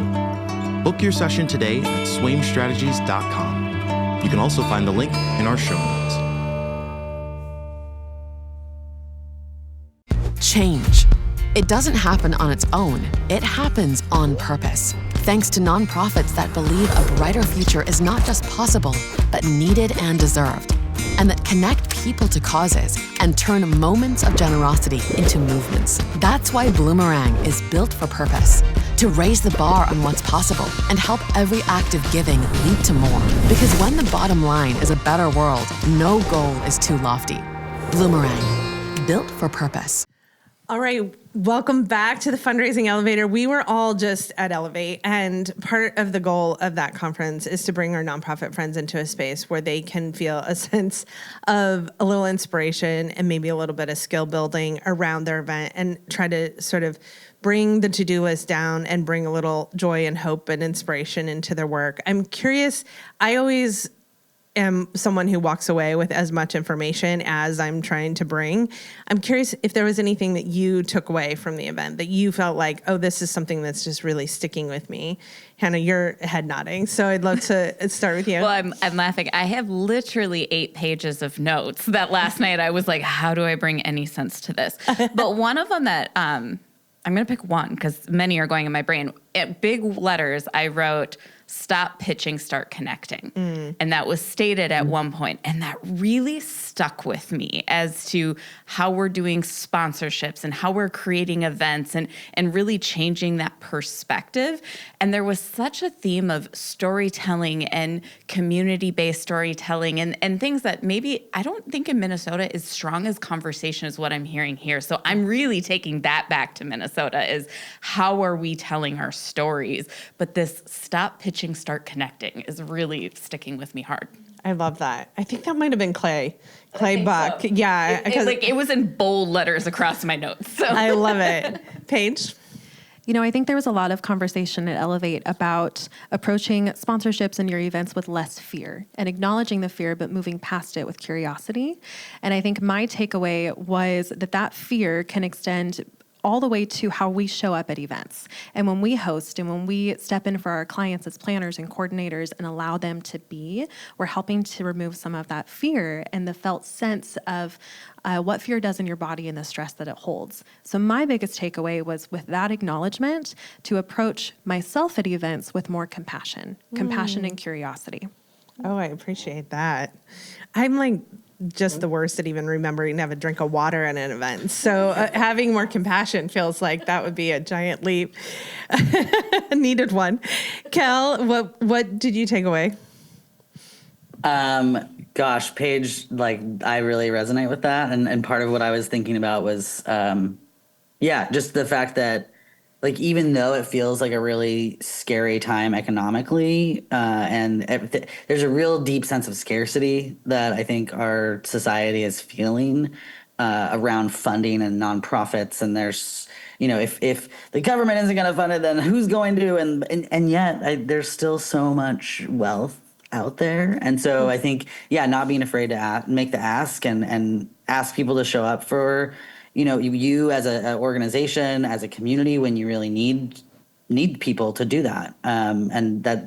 Book your session today at swaimstrategies.com. You can also find the link in our show notes. Change. It doesn't happen on its own. It happens on purpose. Thanks to nonprofits that believe a brighter future is not just possible, but needed and deserved. And that connect people to causes and turn moments of generosity into movements. That's why Bloomerang is built for purpose. To raise the bar on what's possible and help every act of giving lead to more. Because when the bottom line is a better world, no goal is too lofty. Bloomerang, built for purpose. All right. Welcome back to the Fundraising Elevator. We were all just at Elevate, and part of the goal of that conference is to bring our nonprofit friends into a space where they can feel a sense of a little inspiration and maybe a little bit of skill building around their event, and try to sort of bring the to-do list down and bring a little joy and hope and inspiration into their work. I'm curious. I always am someone who walks away with as much information as I'm trying to bring. I'm curious if there was anything that you took away from the event that you felt like, oh, this is something that's just really sticking with me. Hannah, your head nodding. So I'd love to start with you. Well, I'm laughing. I have literally 8 pages of notes that last night I was like, how do I bring any sense to this? But one of them that I'm going to pick one because many are going in my brain. At big letters, I wrote, stop pitching, start connecting. And that was stated at one point. And that really stuck with me as to how we're doing sponsorships and how we're creating events and really changing that perspective. And there was such a theme of storytelling and community-based storytelling and things that maybe I don't think in Minnesota is strong as conversation as what I'm hearing here. So I'm really taking that back to Minnesota is how are we telling our stories? But this stop pitching, start connecting is really sticking with me hard. I love that. I think that might have been Clay Buck. So. Yeah. It was in bold letters across my notes. So. I love it. Paige? I think there was a lot of conversation at Elevate about approaching sponsorships and your events with less fear and acknowledging the fear, but moving past it with curiosity. And I think my takeaway was that fear can extend all the way to how we show up at events. And when we host and when we step in for our clients as planners and coordinators and allow them to be, we're helping to remove some of that fear and the felt sense of what fear does in your body and the stress that it holds. So my biggest takeaway was with that acknowledgement to approach myself at events with more compassion and curiosity. Oh, I appreciate that. I'm like just the worst at even remembering to have a drink of water at an event. So having more compassion feels like that would be a giant leap. A needed one. Kel, what did you take away? Gosh, Paige, I really resonate with that. And part of what I was thinking about was, just the fact that even though it feels like a really scary time economically, and there's a real deep sense of scarcity that I think our society is feeling around funding and nonprofits. And there's, if the government isn't going to fund it, then who's going to? And yet there's still so much wealth out there. And so I think, not being afraid to make the ask and ask people to show up for you as an organization, as a community, when you really need people to do that, and that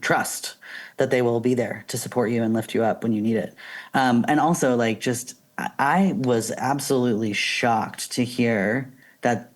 trust that they will be there to support you and lift you up when you need it. And also, I was absolutely shocked to hear that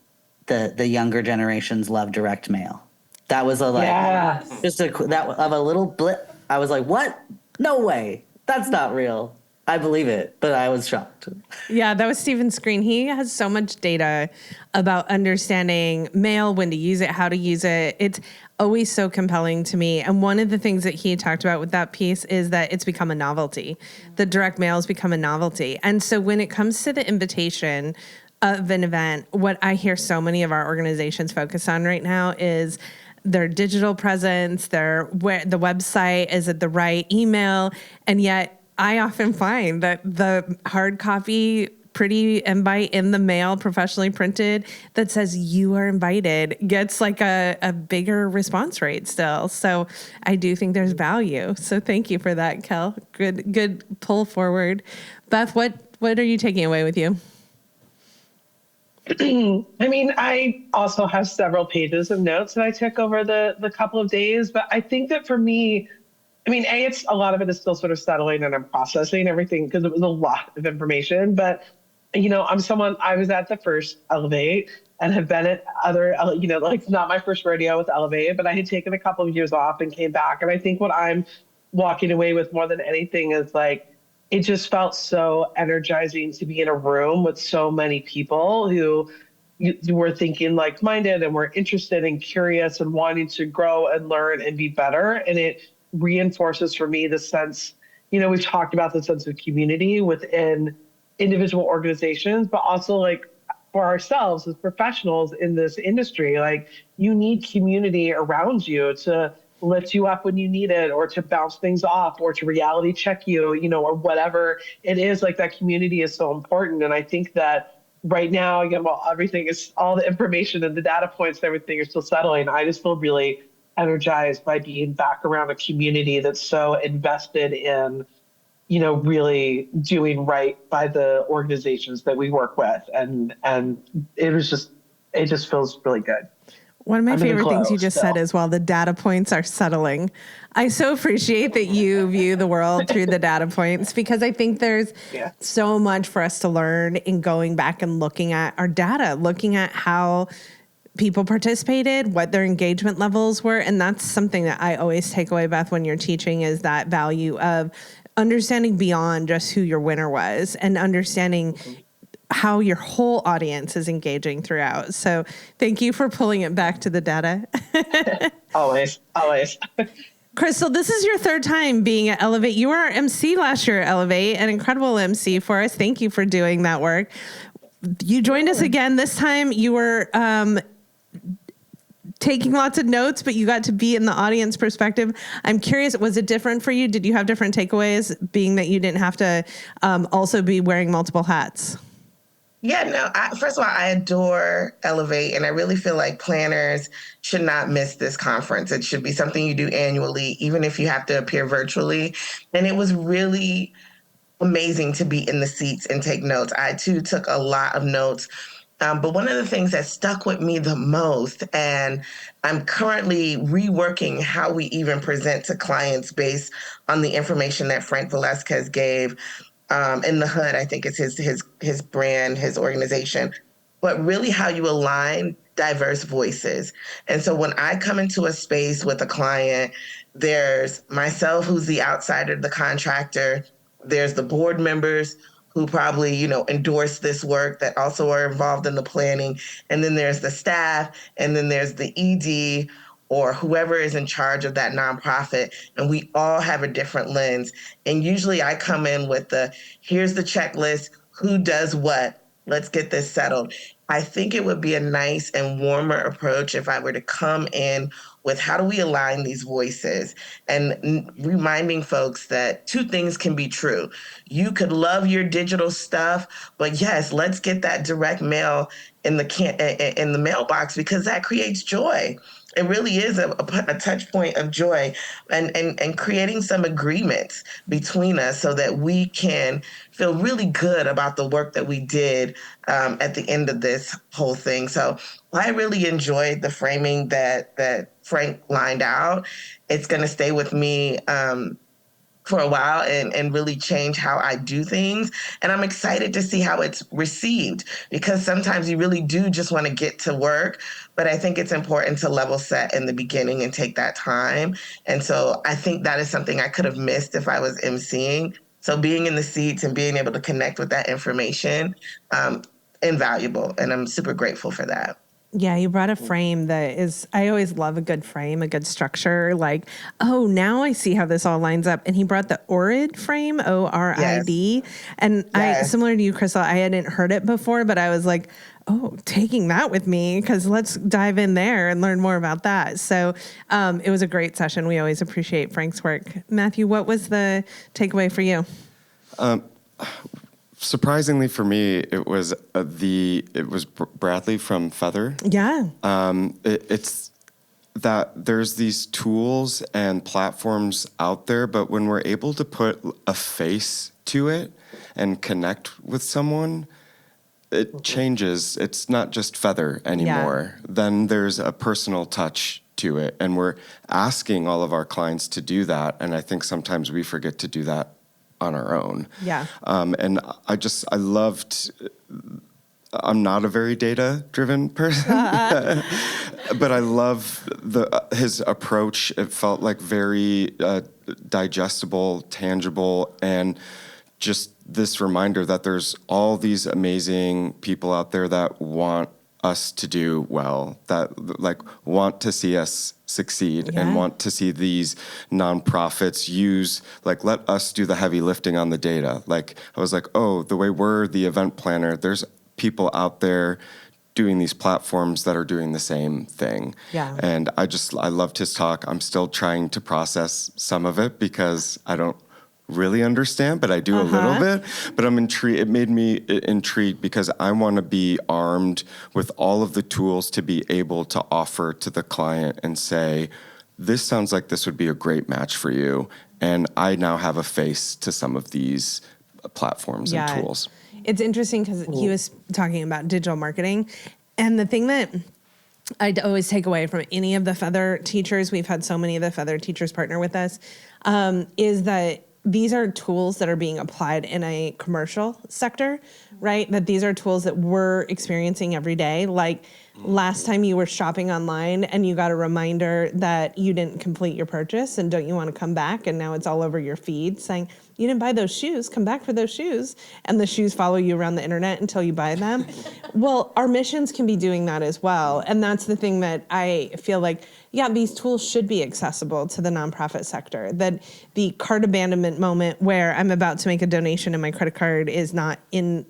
the younger generations love direct mail. That was a little blip. I was like, what? No way. That's not real. I believe it, but I was shocked. Yeah, that was Stephen Screen. He has so much data about understanding mail, when to use it, how to use it. It's always so compelling to me. And one of the things that he talked about with that piece is that it's become a novelty. The direct mail has become a novelty. And so when it comes to the invitation of an event, what I hear so many of our organizations focus on right now is their digital presence, the website, is it the right email? And yet I often find that the hard copy, pretty invite in the mail, professionally printed, that says you are invited, gets a bigger response rate still. So I do think there's value. So thank you for that, Kel. Good pull forward. Beth, what are you taking away with you? I also have several pages of notes that I took over the couple of days, but I think that for me, it's a lot of it is still sort of settling and I'm processing everything because it was a lot of information. But, I was at the first Elevate and have been at other, it's not my first rodeo with Elevate, but I had taken a couple of years off and came back. And I think what I'm walking away with more than anything is it just felt so energizing to be in a room with so many people who were thinking like-minded and were interested and curious and wanting to grow and learn and be better. And it reinforces for me the sense, we've talked about the sense of community within individual organizations, but also for ourselves as professionals in this industry. Like, you need community around you to lift you up when you need it, or to bounce things off, or to reality check you, or whatever it is. Like, that community is so important. And I think that right now, again, while everything is, all the information and the data points and everything are still settling, I just feel really energized by being back around a community that's so invested in, really doing right by the organizations that we work with. And it just feels really good. One of my I'm in the favorite things glow you just still. said is, while the data points are settling. I so appreciate that you view the world through the data points, because I think there's so much for us to learn in going back and looking at our data, looking at how people participated, what their engagement levels were. And that's something that I always take away, Beth, when you're teaching, is that value of understanding beyond just who your winner was, and understanding how your whole audience is engaging throughout. So thank you for pulling it back to the data. Always. Crystal, this is your third time being at Elevate. You were our MC last year at Elevate, an incredible MC for us. Thank you for doing that work. You joined us again. This time you were taking lots of notes, but you got to be in the audience perspective. I'm curious, was it different for you? Did you have different takeaways, being that you didn't have to also be wearing multiple hats? Yeah, no, first of all, I adore Elevate, and I really feel like planners should not miss this conference. It should be something you do annually, even if you have to appear virtually. And it was really amazing to be in the seats and take notes. I, too, took a lot of notes. But one of the things that stuck with me the most, and I'm currently reworking how we even present to clients based on the information that Frank Velasquez gave, in the hood, I think it's his brand, his organization, but really how you align diverse voices. And so when I come into a space with a client, there's myself, who's the outsider, the contractor, there's the board members who probably, endorse this work, that also are involved in the planning. And then there's the staff, and then there's the ED, or whoever is in charge of that nonprofit. And we all have a different lens. And usually I come in with here's the checklist, who does what, let's get this settled. I think it would be a nice and warmer approach if I were to come in with, how do we align these voices, and reminding folks that two things can be true. You could love your digital stuff, but yes, let's get that direct mail in the mailbox, because that creates joy. It really is a touch point of joy, and creating some agreements between us so that we can feel really good about the work that we did at the end of this whole thing. So I really enjoyed the framing that Frank lined out. It's going to stay with me for a while and really change how I do things. And I'm excited to see how it's received, because sometimes you really do just want to get to work. But I think it's important to level set in the beginning and take that time. And so I think that is something I could have missed if I was emceeing. So being in the seats and being able to connect with that information, invaluable. And I'm super grateful for that. Yeah, you brought a frame that is, I always love a good frame, a good structure. Like, oh, now I see how this all lines up. And he brought the ORID frame, ORID. Yes. And Yes. I, similar to you, Crystal, I hadn't heard it before, but I was like, oh, taking that with me, because let's dive in there and learn more about that. So it was a great session. We always appreciate Frank's work. Matthew, what was the takeaway for you? Surprisingly for me, it was Bradley from Feather. Yeah. It's that there's these tools and platforms out there, but when we're able to put a face to it and connect with someone, it changes. It's not just Feather anymore. Yeah. Then there's a personal touch to it, and we're asking all of our clients to do that, and I think sometimes we forget to do that on our own. Yeah. And I loved, I'm not a very data-driven person, but I love his approach. It felt like very digestible, tangible, and just this reminder that there's all these amazing people out there that want us to do well, that like want to see us succeed and want to see these nonprofits use, like, let us do the heavy lifting on the data. Like, I was like, oh, the way we're the event planner, there's people out there doing these platforms that are doing the same thing. Yeah. And I loved his talk. I'm still trying to process some of it because I don't really understand, but I do a little bit. But I'm intrigued. It made me intrigued because I want to be armed with all of the tools to be able to offer to the client and say, this sounds like this would be a great match for you. And I now have a face to some of these platforms and tools. It's interesting because he was talking about digital marketing. And the thing that I always take away from any of the feather teachers, we've had so many of the feather teachers partner with us, is that these are tools that are being applied in a commercial sector, right? That these are tools that we're experiencing every day. Like last time you were shopping online and you got a reminder that you didn't complete your purchase and don't you want to come back? And now it's all over your feed saying, you didn't buy those shoes, come back for those shoes. And the shoes follow you around the internet until you buy them. Well, our missions can be doing that as well. And that's the thing that I feel like, yeah, these tools should be accessible to the nonprofit sector. That the cart abandonment moment where I'm about to make a donation and my credit card is not in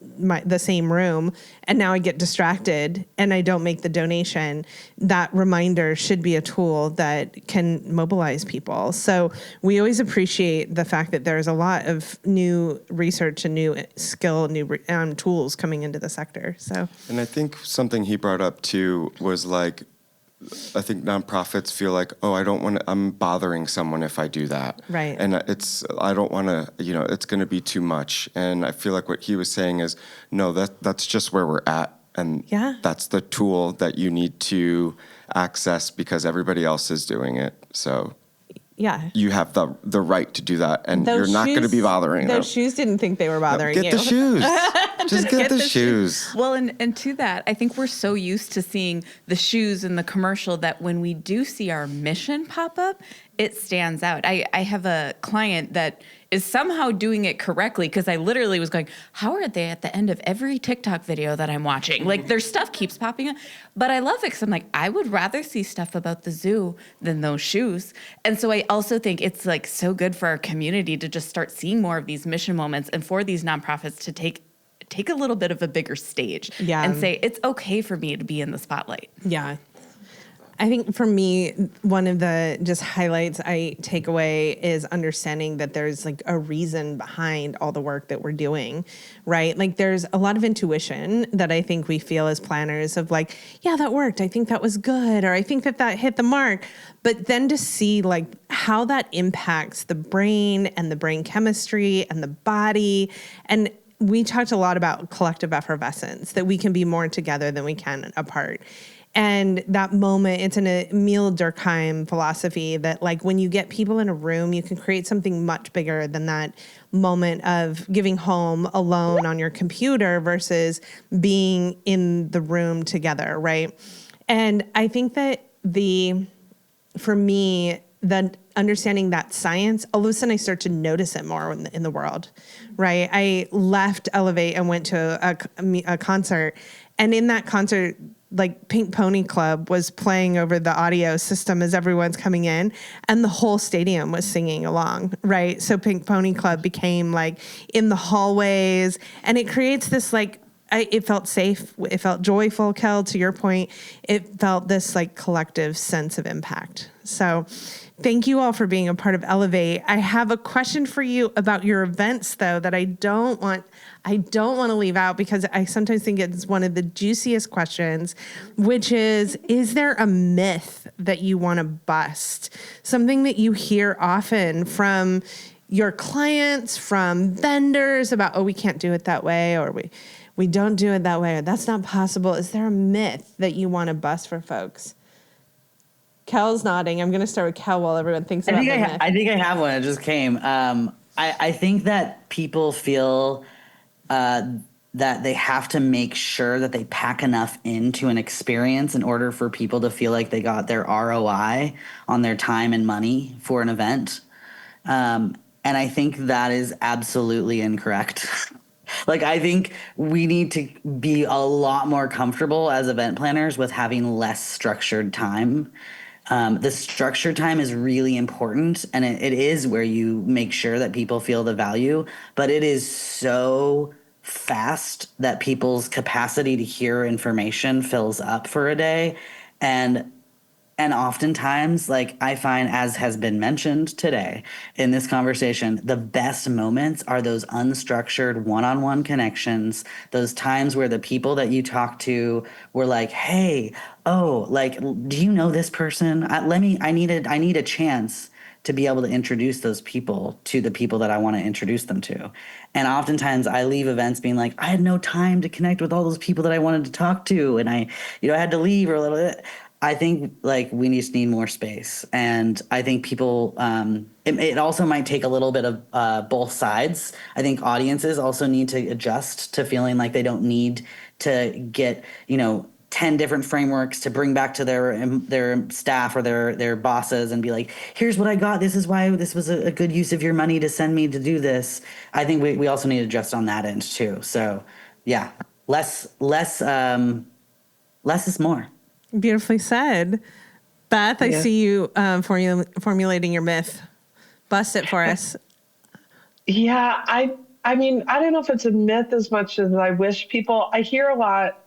the same room, and now I get distracted and I don't make the donation, that reminder should be a tool that can mobilize people. So we always appreciate the fact that there's a lot of new research and new skill, new tools coming into the sector. So, and I think something he brought up too was like, I think nonprofits feel like, oh, I'm bothering someone if I do that. Right. And I don't want to, it's going to be too much. And I feel like what he was saying is, no, that's just where we're at. And that's the tool that you need to access because everybody else is doing it. So you have the right to do that. And you're not going to be bothering them. Those shoes didn't think they were bothering you. Get the shoes. Just get the shoes. Well, and to that, I think we're so used to seeing the shoes in the commercial that when we do see our mission pop up, it stands out. I have a client that is somehow doing it correctly because I literally was going, how are they at the end of every TikTok video that I'm watching? Like their stuff keeps popping up. But I love it because I'm like, I would rather see stuff about the zoo than those shoes. And so I also think it's like so good for our community to just start seeing more of these mission moments and for these nonprofits to take a little bit of a bigger stage and say, it's okay for me to be in the spotlight. Yeah. I think for me, one of the just highlights I take away is understanding that there's like a reason behind all the work that we're doing, right? Like there's a lot of intuition that I think we feel as planners of like, yeah, that worked. I think that was good. Or I think that hit the mark. But then to see like how that impacts the brain and the brain chemistry and the body. And we talked a lot about collective effervescence, that we can be more together than we can apart. And that moment, it's an Emil Durkheim philosophy that like when you get people in a room, you can create something much bigger than that moment of giving home alone on your computer versus being in the room together, right? And I think that for me, the understanding that science, all of a sudden I start to notice it more in the world, right? I left Elevate and went to a concert, and in that concert, like Pink Pony Club was playing over the audio system as everyone's coming in, and the whole stadium was singing along, right? So Pink Pony Club became like in the hallways, and it creates this like, it felt safe. It felt joyful, Kel, to your point. It felt this like collective sense of impact. So thank you all for being a part of Elevate. I have a question for you about your events, though, that I don't want to leave out because I sometimes think it's one of the juiciest questions, which is there a myth that you want to bust? Something that you hear often from your clients, from vendors about, oh, we can't do it that way, or we don't do it that way, or that's not possible. Is there a myth that you want to bust for folks? Kel's nodding. I'm going to start with Kel while everyone thinks about the myth. I think I have one. It just came. I think that people feel that they have to make sure that they pack enough into an experience in order for people to feel like they got their ROI on their time and money for an event. And I think that is absolutely incorrect. Like, I think we need to be a lot more comfortable as event planners with having less structured time. The structured time is really important, and it is where you make sure that people feel the value, but it is so fast that people's capacity to hear information fills up for a day. And oftentimes, like I find, as has been mentioned today in this conversation, the best moments are those unstructured one-on-one connections, those times where the people that you talk to were like, hey, oh, like, do you know this person? I need a chance to be able to introduce those people to the people that I want to introduce them to. And oftentimes I leave events being like, I had no time to connect with all those people that I wanted to talk to. And I had to leave or a little bit. I think like we just need more space. And I think people, it also might take a little bit of both sides. I think audiences also need to adjust to feeling like they don't need to get, 10 different frameworks to bring back to their staff or their bosses and be like, here's what I got. This is why this was a good use of your money to send me to do this. I think we also need to adjust on that end too. So yeah, less is more. Beautifully said. Beth, I see you formulating your myth. Bust it for us. Yeah, I mean, I don't know if it's a myth as much as I hear a lot,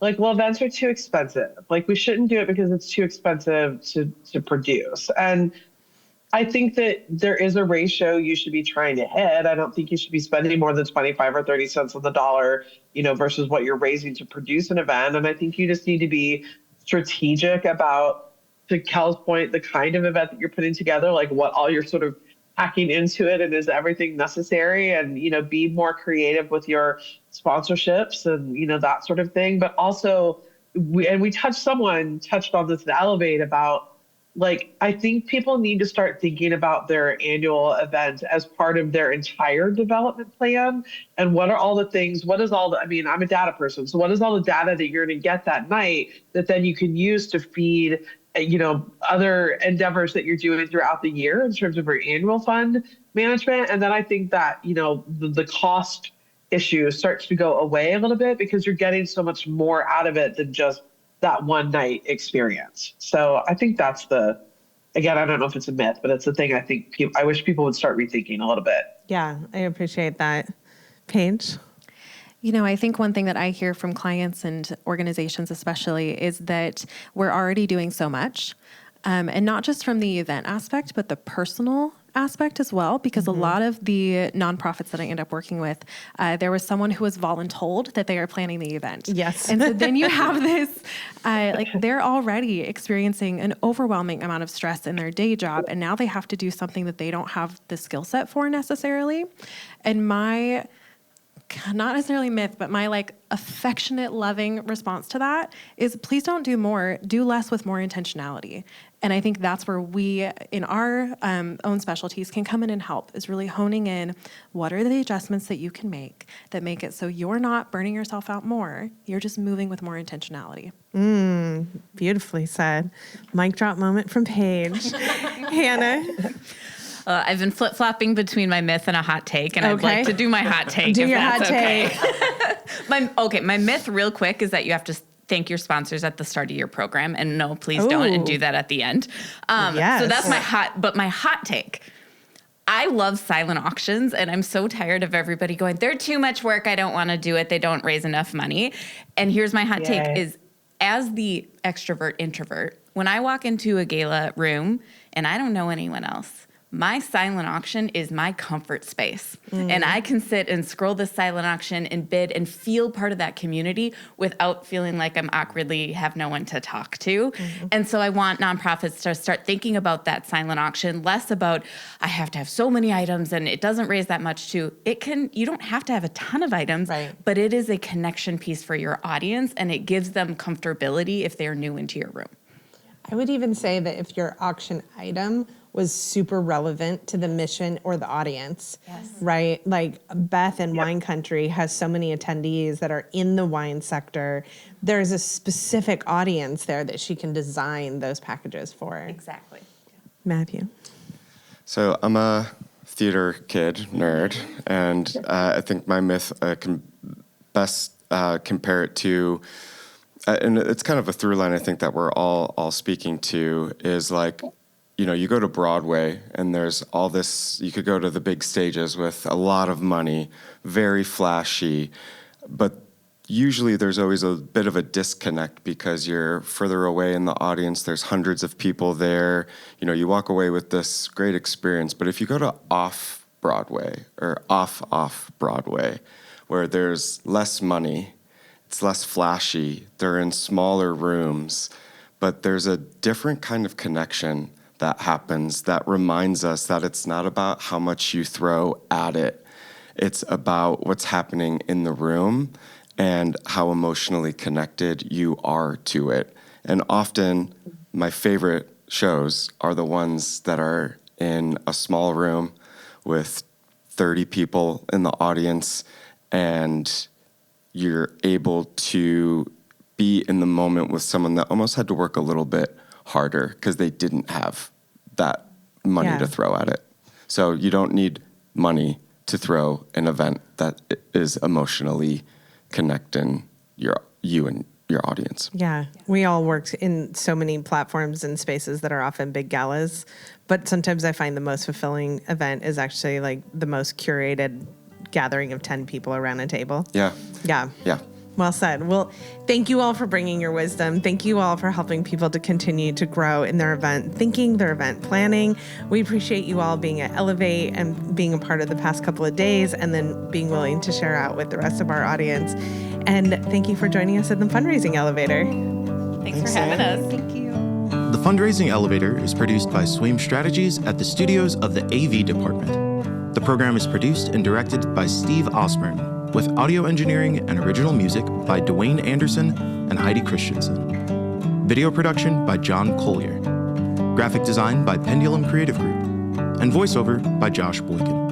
like, well, events are too expensive. Like, we shouldn't do it because it's too expensive to produce. And I think that there is a ratio you should be trying to hit. I don't think you should be spending more than 25 or 30 cents on the dollar, versus what you're raising to produce an event. And I think you just need to be strategic about, to Kel's point, the kind of event that you're putting together, like what all you're sort of packing into it, and is everything necessary, and be more creative with your sponsorships and that sort of thing. But also someone touched on this in Elevate about, like, I think people need to start thinking about their annual event as part of their entire development plan. And what are all the things, I'm a data person. So what is all the data that you're going to get that night that then you can use to feed, other endeavors that you're doing throughout the year in terms of your annual fund management. And then I think that, the cost issue starts to go away a little bit because you're getting so much more out of it than just that one night experience. So I think that's again, I don't know if it's a myth, but it's the thing I think I wish people would start rethinking a little bit. Yeah, I appreciate that. Paige? I think one thing that I hear from clients and organizations especially is that we're already doing so much, and not just from the event aspect, but the personal aspect as well, because a lot of the nonprofits that I end up working with, there was someone who was voluntold that they are planning the event. Yes. And so then you have this, they're already experiencing an overwhelming amount of stress in their day job, and now they have to do something that they don't have the skill set for necessarily. And my, not necessarily myth, but my affectionate, loving response to that is, please don't do more, do less with more intentionality. And I think that's where we, in our own specialties, can come in and help, is really honing in what are the adjustments that you can make that make it so you're not burning yourself out more, you're just moving with more intentionality. Beautifully said. Mic drop moment from Paige. Hannah? I've been flip-flopping between my myth and a hot take, and I'd like to do my hot take. Do if your that's hot take. My myth real quick is that you have to thank your sponsors at the start of your program, and no, please don't, and do that at the end. Yes. So that's my hot take. I love silent auctions, and I'm so tired of everybody going, they're too much work, I don't want to do it, they don't raise enough money. And here's my hot take is, as the extrovert introvert, when I walk into a gala room and I don't know anyone else, my silent auction is my comfort space. And I can sit and scroll the silent auction and bid and feel part of that community without feeling like I'm awkwardly have no one to talk to. And so I want nonprofits to start thinking about that silent auction, less about I have to have so many items and it doesn't raise that much to, you don't have to have a ton of items, but it is a connection piece for your audience, and it gives them comfortability if they're new into your room. I would even say that if your auction item was super relevant to the mission or the audience, right? Like Beth in Wine Country has so many attendees that are in the wine sector. There's a specific audience there that she can design those packages for. Exactly. Matthew? So I'm a theater kid, nerd, and I think my myth can best compare it to, and it's kind of a through line I think that we're all speaking to, is like, you go to Broadway and there's all this, you could go to the big stages with a lot of money, very flashy, but usually there's always a bit of a disconnect because you're further away in the audience. There's hundreds of people there. You walk away with this great experience. But if you go to off Broadway or off Broadway, where there's less money, it's less flashy, they're in smaller rooms, but there's a different kind of connection that happens that reminds us that it's not about how much you throw at it. It's about what's happening in the room and how emotionally connected you are to it. And often, my favorite shows are the ones that are in a small room with 30 people in the audience, and you're able to be in the moment with someone that almost had to work a little bit harder because they didn't have that money to throw at it. So you don't need money to throw an event that is emotionally connecting you and your audience. Yeah, we all work in so many platforms and spaces that are often big galas, but sometimes I find the most fulfilling event is actually like the most curated gathering of 10 people around a table. Yeah. Well said. Well, thank you all for bringing your wisdom. Thank you all for helping people to continue to grow in their event thinking, their event planning. We appreciate you all being at Elevate and being a part of the past couple of days, and then being willing to share out with the rest of our audience. And thank you for joining us at the Fundraising Elevator. Thanks for having us. Thank you. The Fundraising Elevator is produced by Swaim Strategies at the studios of the AV department. The program is produced and directed by Steve Osborne, with audio engineering and original music by Dwayne Anderson and Heidi Christensen. Video production by John Collier. Graphic design by Pendulum Creative Group. And voiceover by Josh Boykin.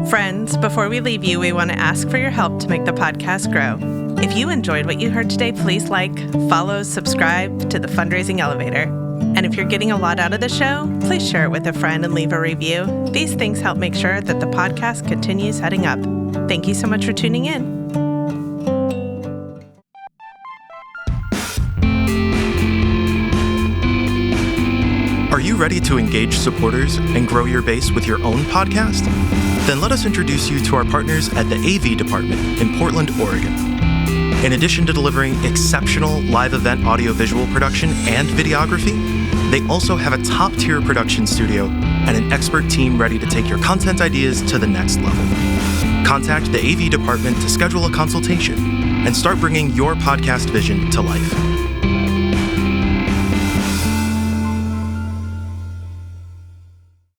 Friends, before we leave you, we want to ask for your help to make the podcast grow. If you enjoyed what you heard today, please follow, subscribe to the Fundraising Elevator. And if you're getting a lot out of the show, please share it with a friend and leave a review. These things help make sure that the podcast continues heading up. Thank you so much for tuning in. Are you ready to engage supporters and grow your base with your own podcast? Then let us introduce you to our partners at the AV department in Portland, Oregon. In addition to delivering exceptional live event audiovisual production and videography, they also have a top-tier production studio and an expert team ready to take your content ideas to the next level. Contact the AV department to schedule a consultation and start bringing your podcast vision to life.